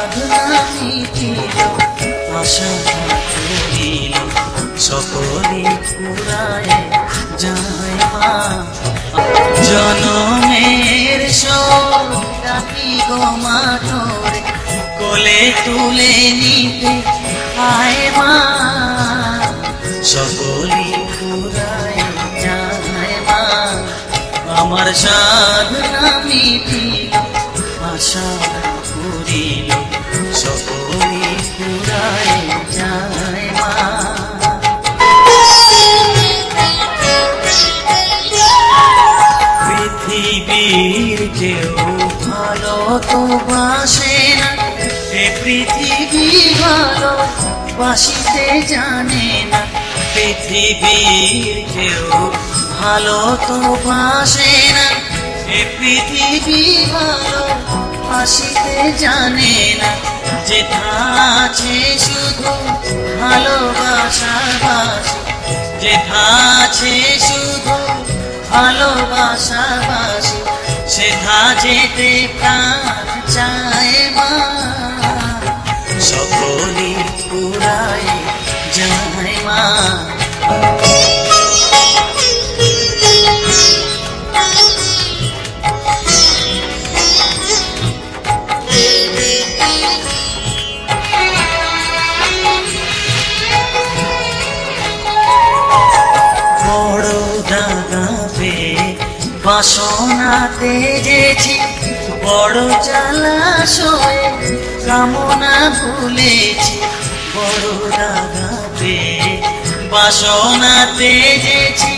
সাধনা মিটিল আশা করিল সকলে পুরায় যায় মা জনমের সৌরাতি গো মা তোরে কোলে তুলে নিতে আয় মা সকলে পুরায় যায় মা আমার সাধনা মিটিল আশা করিল সকলে পুরায় যায় মা পৃথিবীর কেউ ভালো তো বাসে না এ পৃথিবী ভালো বাসিতে জানে না পৃথিবীর কেউ ভালো তো বাসে না এ পৃথিবী ভালো বাসিতে জানে না যেথা আছে শুধু ভালোবাসার বাসি যেথা আছে শুধু ভালোবাসার বাসি সেথা যেতে প্রাণ চায় মা সকলে পুরায় যায় মা বড় দাগা পেয়ে বাসনাতে যেছি বড় জলাশয়ে কামনা ভুলেছি বড় দাগা পেয়ে বাসনাতে যেছি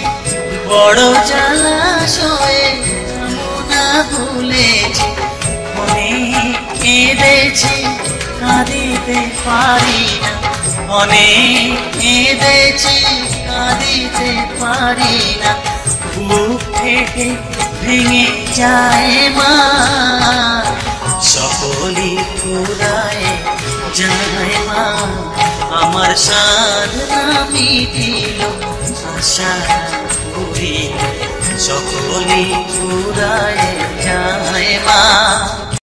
বড় জলাশয়ে কামনা ভুলেছি অনেক কেঁদেছি কাঁদিতে পারি না অনেক কেঁদেছি কাঁদিতে পারি না বুক থেকে ভেঙে যায় মা সকলে পুরায় যায় মা আমার সাধনা মিটিল আশা করিল সকলে পুরায় যায় মা